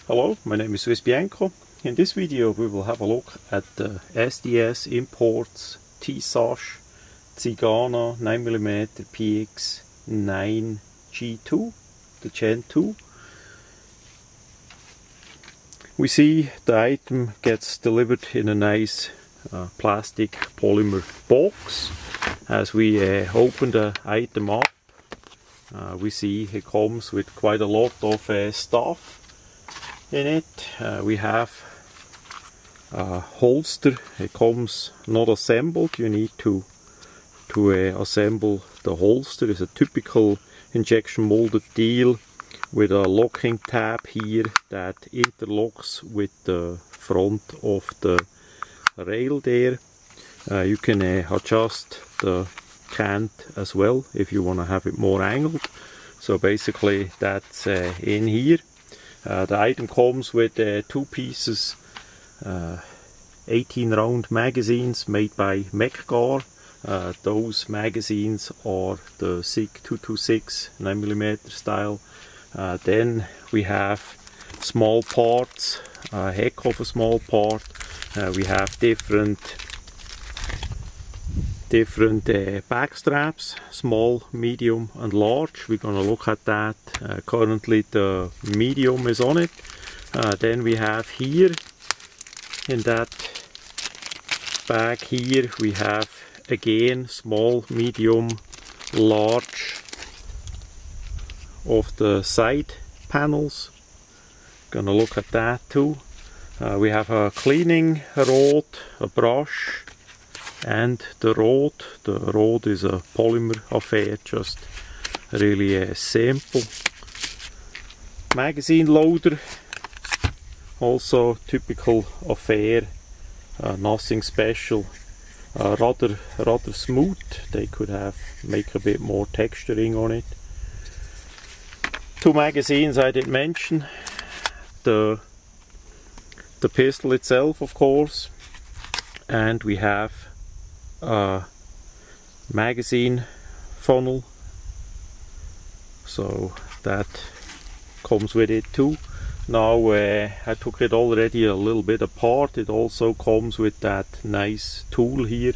Hello, my name is Swiss Bianco. In this video we will have a look at the SDS Imports tisas Zigana 9mm PX9 G2, the Gen 2. We see the item gets delivered in a nice plastic polymer box. As we open the item up, we see it comes with quite a lot of stuff in it. We have a holster. It comes not assembled. You need to assemble the holster. It's a typical injection molded deal with a locking tab here that interlocks with the front of the rail there. You can adjust the cant as well if you want to have it more angled. So basically that's in here. The item comes with 2 pieces 18 round magazines made by Mekgar. Those magazines are the SIG 226 9mm style. Then we have small parts, a heck of a small part. We have different back straps, small, medium and large. We're going to look at that. Currently the medium is on it. Then we have here in that bag here we have again small, medium, large of the side panels. Gonna look at that too. We have a cleaning rod, a brush, and the rod. The rod is a polymer affair, just really simple. Magazine loader, also typical affair, nothing special. Rather smooth. They could make a bit more texturing on it. 2 magazines I did mention. The pistol itself, of course, and we have a magazine funnel, so that comes with it too. Now I took it already a little bit apart. It also comes with that nice tool here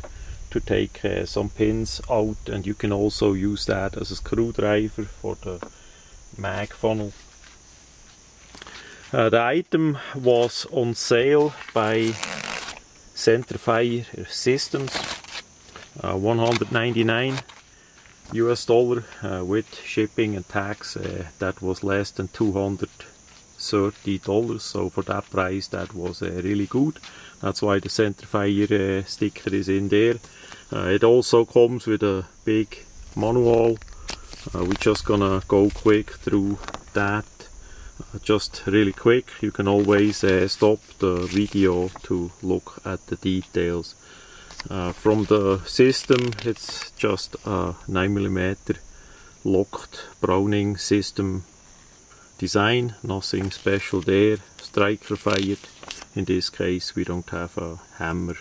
to take some pins out, and you can also use that as a screwdriver for the mag funnel. The item was on sale by Centerfire Systems, $199 US, with shipping and tax. That was less than $230, so for that price that was really good. That's why the Centerfire sticker is in there. It also comes with a big manual. We're just gonna go quick through that. Just really quick. You can always stop the video to look at the details. From the system, it's just a 9mm locked Browning system design, nothing special there. Striker fired. In this case we don't have a hammer,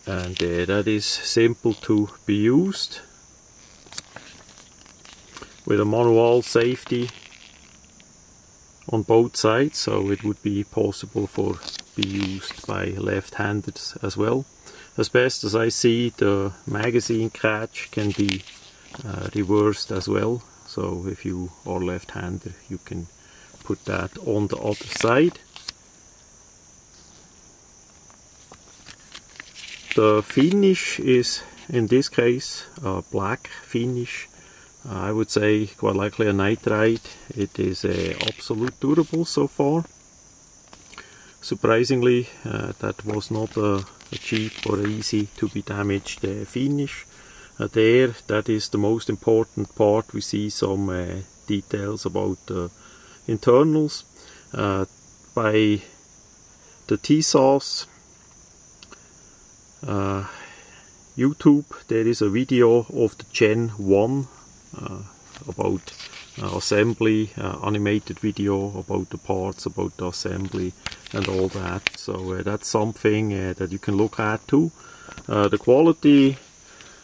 and that is simple to be used with a manual safety on both sides, so it would be possible for be used by left-handers as well. As best as I see, the magazine catch can be reversed as well, so if you are left-hander you can put that on the other side. The finish is in this case a black finish. I would say quite likely a nitride. It is absolute durable so far. Surprisingly, that was not a cheap or easy to be damaged finish. There, that is the most important part. We see some details about the internals. By the tisas YouTube, there is a video of the Gen 1 about assembly, animated video about the parts, about the assembly and all that. So that's something that you can look at too. The quality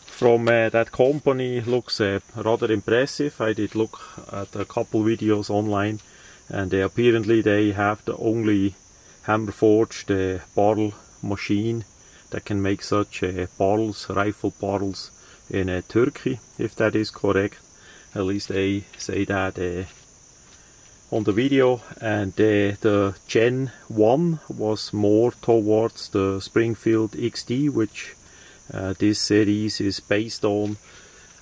from that company looks rather impressive. I did look at a couple videos online and apparently they have the only hammer forged barrel machine that can make such barrels, rifle barrels in Turkey, if that is correct. At least they say that on the video. And the Gen 1 was more towards the Springfield XD, which this series is based on,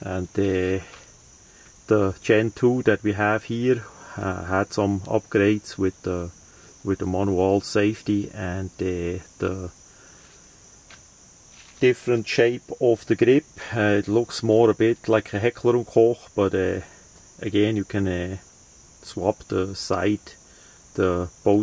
and the Gen 2 that we have here had some upgrades with the manual safety and the different shape of the grip. It looks more a bit like a Heckler & Koch, but again you can swap both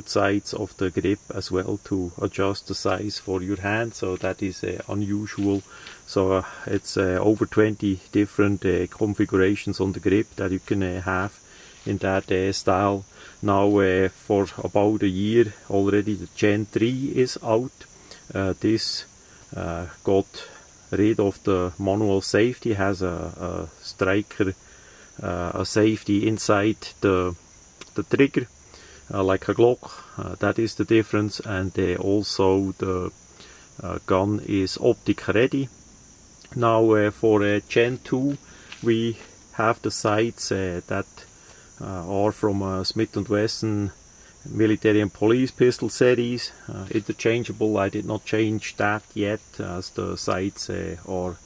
sides of the grip as well to adjust the size for your hand, so that is unusual. So it's over 20 different configurations on the grip that you can have in that style. Now for about a year already the Gen 3 is out. This got rid of the manual safety, has a striker, a safety inside the trigger, like a Glock. That is the difference. And also the gun is optic ready. Now for Gen 2 we have the sights that are from Smith & Wesson military and police pistol series, interchangeable. I did not change that yet, as the sights are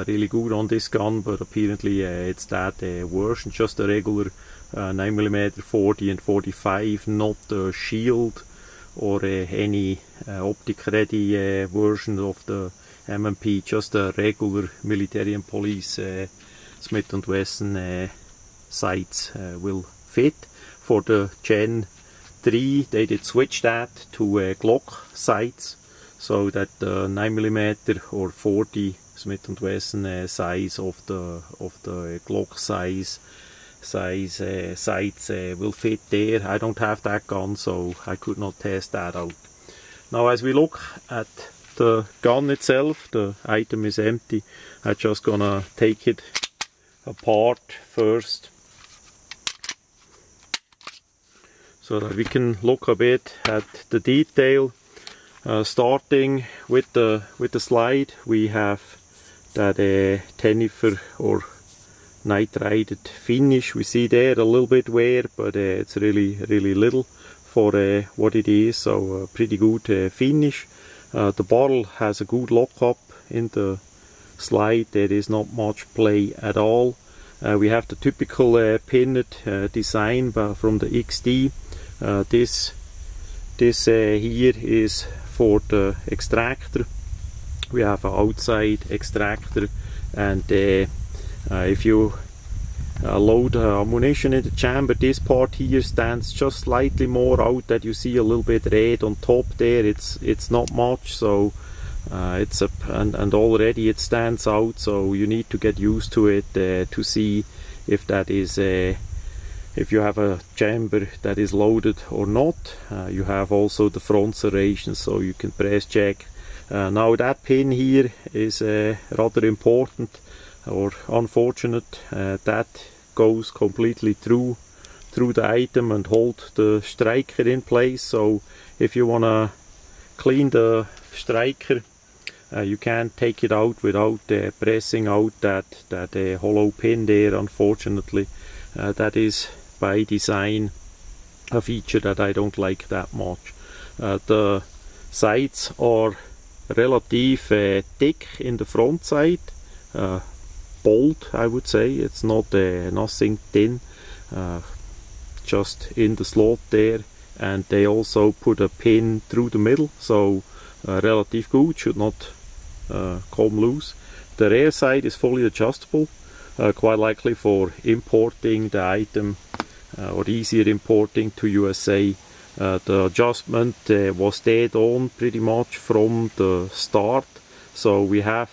really good on this gun, but apparently it's that version, just a regular 9mm 40 and 45, not the shield or any optic ready version of the MMP, just a regular military and police Smith & Wesson sights will fit. For the Gen 3 they did switch that to Glock sights, so that the 9mm or 40 Smith & Wesson size of the Glock size sights will fit there. I don't have that gun, so I could not test that out. Now as we look at the gun itself, the item is empty. I'm just gonna take it apart first, so that we can look a bit at the detail. Starting with the slide, we have that Tenifer or nitrided finish. We see there a little bit wear, but it's really little for what it is, so pretty good finish. The bottle has a good lockup in the slide. There is not much play at all. We have the typical pinned design from the XD. This here is for the extractor. We have an outside extractor, and if you load ammunition in the chamber, this part here stands just slightly more out, that you see a little bit red on top there. It's not much, so and already it stands out, so you need to get used to it to see if that is if you have a chamber that is loaded or not. You have also the front serration, so you can press check. Now that pin here is rather important or unfortunate. That goes completely through the item and hold the striker in place. So if you want to clean the striker, you can't take it out without pressing out that hollow pin there, unfortunately. That is by design a feature that I don't like that much. The sides are relatively thick in the front side, bold I would say. It's not nothing thin, just in the slot there, and they also put a pin through the middle, so relative good, should not come loose. The rear side is fully adjustable, quite likely for importing the item or easier importing to USA. The adjustment was dead on pretty much from the start, so we have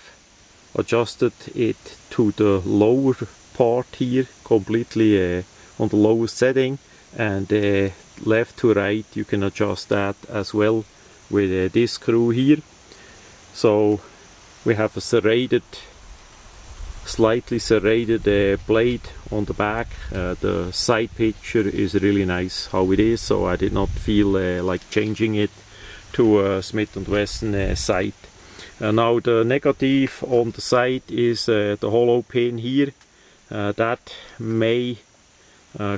adjusted it to the lower part here, completely on the lowest setting, and left to right you can adjust that as well with this screw here. So we have a serrated slightly serrated blade on the back. The side picture is really nice how it is, so I did not feel like changing it to a Smith & Wesson sight. Now the negative on the side is the hollow pin here. That may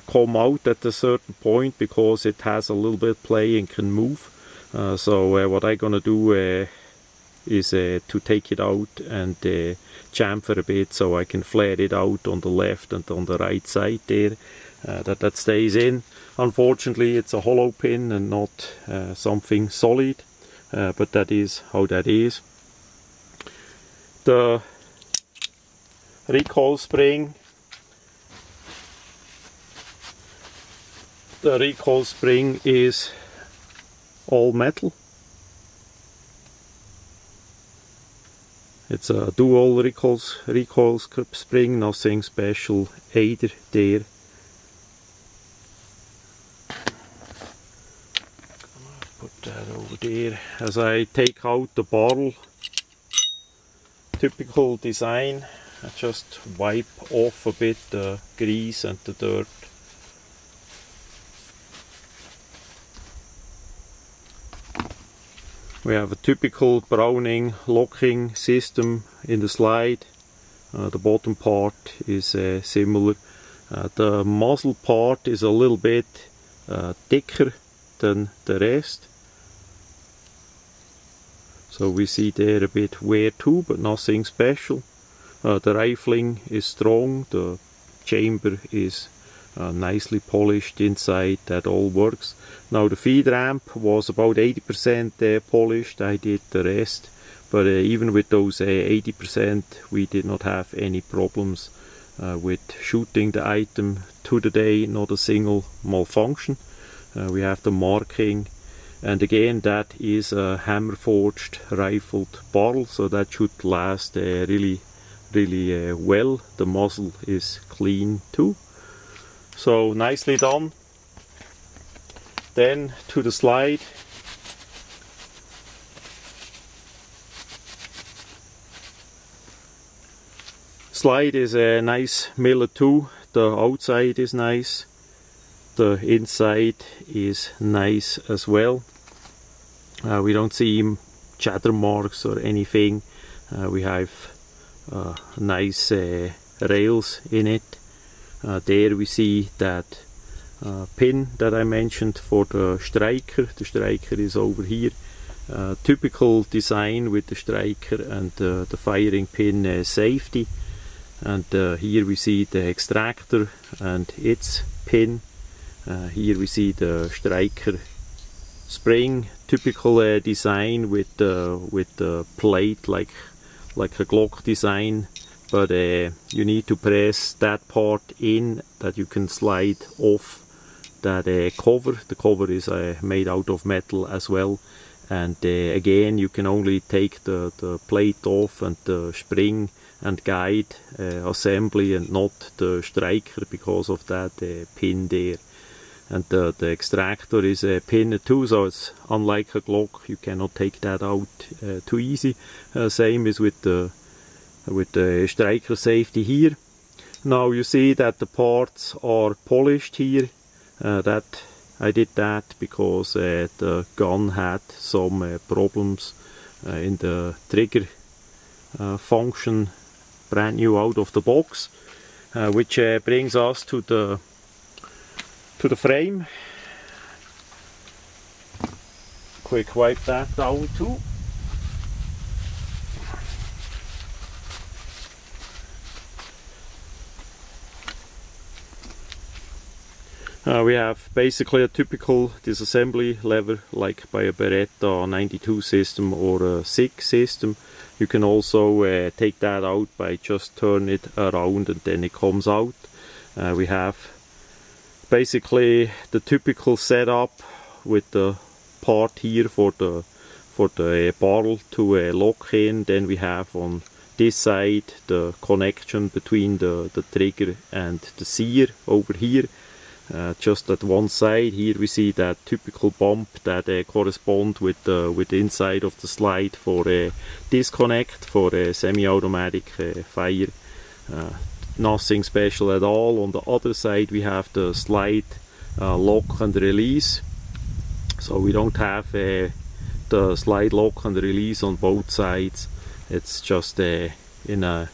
come out at a certain point because it has a little bit play and can move. So what I'm gonna do is to take it out and chamfer a bit so I can flat it out on the left and on the right side there, that stays in. Unfortunately it's a hollow pin and not something solid, but that is how that is. The recoil spring, is all metal. It's a dual recoil spring, nothing special either there. Put that over there. As I take out the bottle, typical design, I just wipe off a bit the grease and the dirt. We have a typical Browning locking system in the slide. The bottom part is similar. The muzzle part is a little bit thicker than the rest. So we see there a bit wear too, but nothing special. The rifling is strong, the chamber is nicely polished inside, that all works. Now the feed ramp was about 80% polished, I did the rest, but even with those 80% we did not have any problems with shooting the item to the day, not a single malfunction. We have the marking, and again that is a hammer forged rifled barrel, so that should last really well. The muzzle is clean too. So nicely done. Then to the slide. Slide is a nice millet too. The outside is nice. The inside is nice as well. We don't see chatter marks or anything. We have nice rails in it. There we see that pin that I mentioned for the striker. The striker is over here. Typical design with the striker and the firing pin safety. And here we see the extractor and its pin. Here we see the striker spring. Typical design with the plate like a Glock design. But you need to press that part in that you can slide off that cover. The cover is made out of metal as well, and again you can only take the plate off and the spring and guide assembly and not the striker because of that pin there. And the extractor is a pin too, so it's unlike a Glock, you cannot take that out too easy. Same is with the striker safety here. Now you see that the parts are polished here. That I did that because the gun had some problems in the trigger function, brand new out of the box, which brings us to the frame. Quick wipe that down too. We have basically a typical disassembly lever like by a Beretta 92 system or a SIG system. You can also take that out by just turn it around and then it comes out. We have basically the typical setup with the part here for the barrel to lock in. Then we have on this side the connection between the trigger and the sear over here. Just at one side here we see that typical bump that corresponds with the inside of the slide for disconnect for semi-automatic fire. nothing special at all. On the other side we have the slide lock and release, so we don't have the slide lock and release on both sides. It's just in a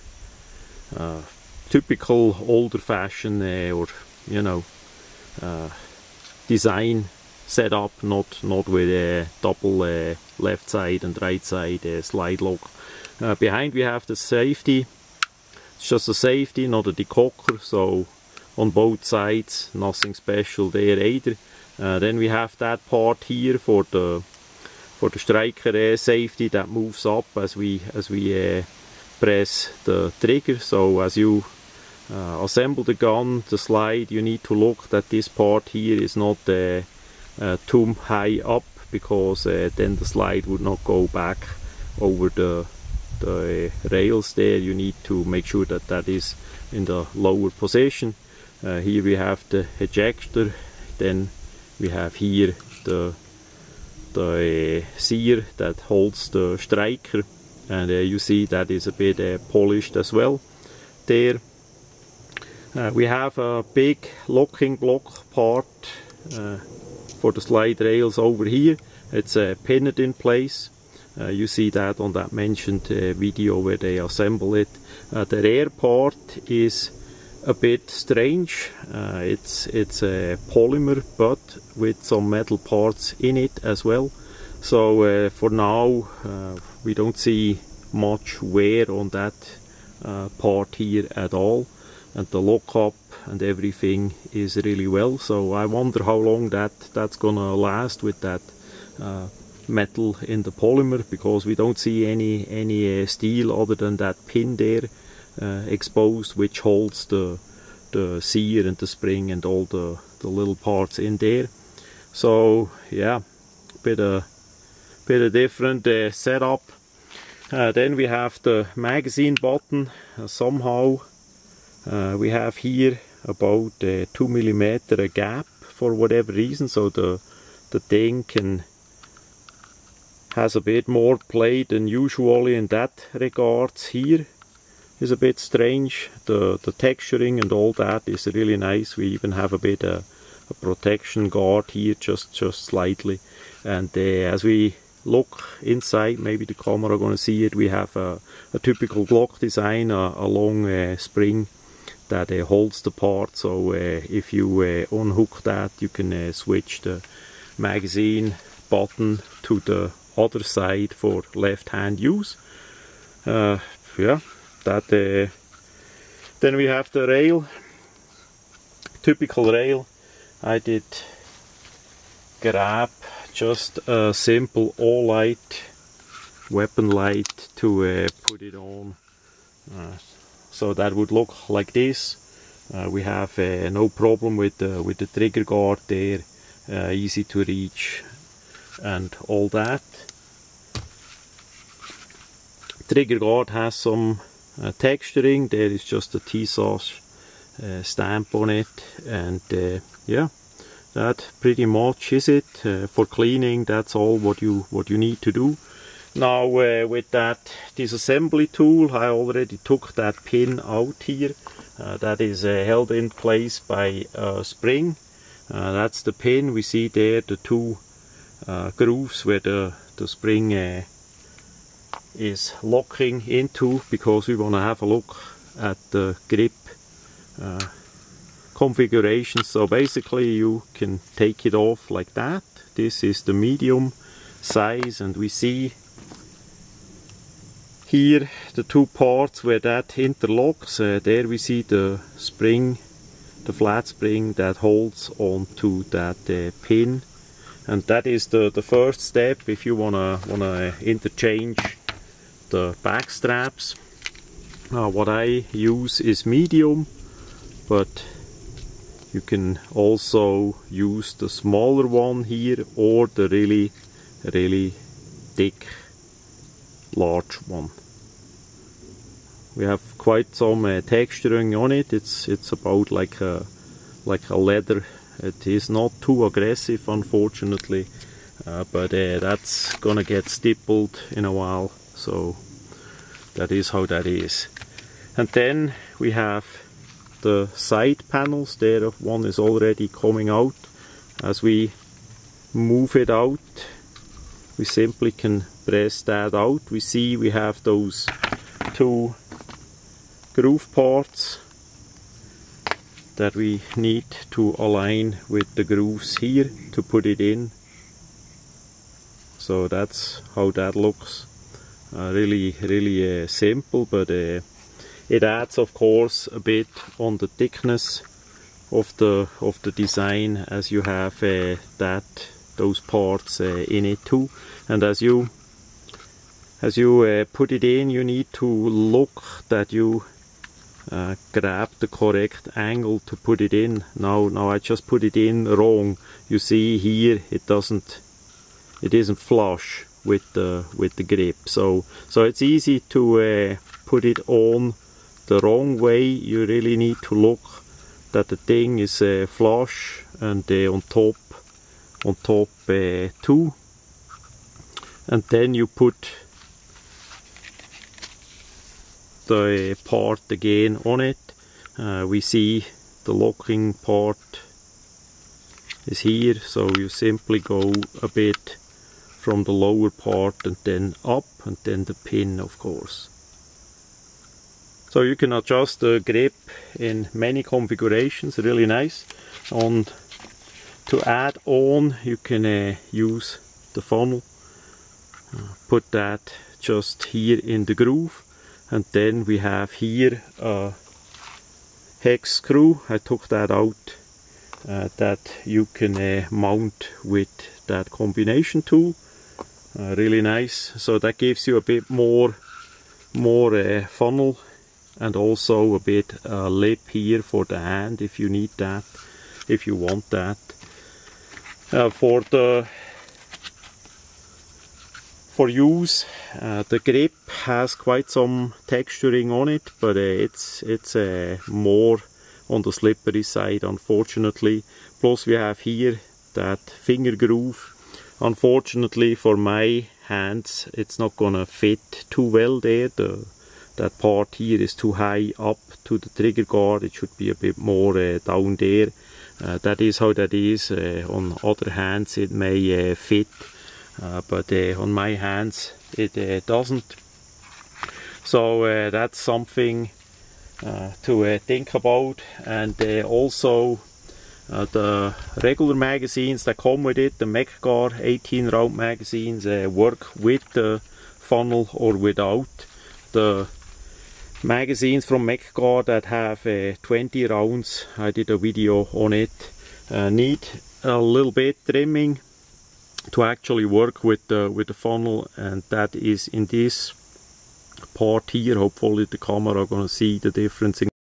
typical older fashion or you know design setup, not with a double left side and right side slide lock. Behind we have the safety. It's just a safety, not a decocker, so on both sides nothing special there either. Then we have that part here for the striker safety that moves up as we press the trigger. So as you assemble the gun, the slide, you need to look that this part here is not too high up, because then the slide would not go back over the rails there. You need to make sure that that is in the lower position. Here we have the ejector, then we have here the sear that holds the striker, and you see that is a bit polished as well there. We have a big locking block part for the slide rails over here. It's pinned in place. You see that on that mentioned video where they assemble it. The rear part is a bit strange. It's a polymer, but with some metal parts in it as well. So for now we don't see much wear on that part here at all, and the lockup and everything is really well. So I wonder how long that's gonna last with that metal in the polymer, because we don't see any steel other than that pin there exposed, which holds the sear and the spring and all the little parts in there. So yeah, bit of different setup. Then we have the magazine button. Somehow we have here about 2 mm gap for whatever reason, so the thing has a bit more play than usually in that regards. Here is a bit strange. The texturing and all that is really nice. We even have a bit a protection guard here, just slightly. And as we look inside, maybe the camera gonna see it, we have a typical Glock design, a long spring that holds the part. So if you unhook that, you can switch the magazine button to the other side for left hand use. Yeah, that then we have the rail, typical rail. I did grab just a simple all-light weapon light to put it on, so that would look like this. We have no problem with the trigger guard there, easy to reach and all that. Trigger guard has some texturing. There is just a tisas stamp on it, and yeah, that pretty much is it. For cleaning, that's all what you need to do. Now with that disassembly tool, I already took that pin out here. That is held in place by a spring. That's the pin. We see there the two grooves where the spring is locking into, because we want to have a look at the grip configuration. So basically you can take it off like that. This is the medium size, and we see here the two parts where that interlocks. There we see the spring, the flat spring that holds onto that pin, and that is the first step if you wanna interchange the back straps. What I use is medium, but you can also use the smaller one here, or the really thick large one. We have quite some texturing on it. It's about like a leather. It is not too aggressive, unfortunately, but that's gonna get stippled in a while. So that is how that is. And then we have the side panels. There one is already coming out. As we move it out, we simply can press that out. We see we have those two groove parts that we need to align with the grooves here to put it in. So that's how that looks. Really simple, but it adds of course a bit on the thickness of the design, as you have those parts in it too. And as you put it in, you need to look that you grab the correct angle to put it in. Now I just put it in wrong. You see here it isn't flush with the grip. So it's easy to put it on the wrong way. You really need to look that the thing is flush and on top too. And then you put the part again on it. We see the locking part is here, so you simply go a bit from the lower part and then up, and then the pin of course. So you can adjust the grip in many configurations, really nice. And to add on, you can use the funnel, put that just here in the groove, and then we have here a hex screw. I took that out, that you can mount with that combination tool. Really nice. So that gives you a bit more funnel, and also a bit lip here for the hand if you need that, if you want that. For use, the grip has quite some texturing on it, but it's more on the slippery side, unfortunately. Plus we have here that finger groove. Unfortunately for my hands, it's not gonna fit too well there. That part here is too high up to the trigger guard. It should be a bit more down there. That is how that is. On other hands it may fit, but on my hands it doesn't. So that's something to think about. And also the regular magazines that come with it, the MechGuard 18 round magazines, work with the funnel or without. The magazines from MechGuard that have 20 rounds, I did a video on it, need a little bit trimming to actually work with the funnel, and that is in this part here. Hopefully the camera are gonna see the difference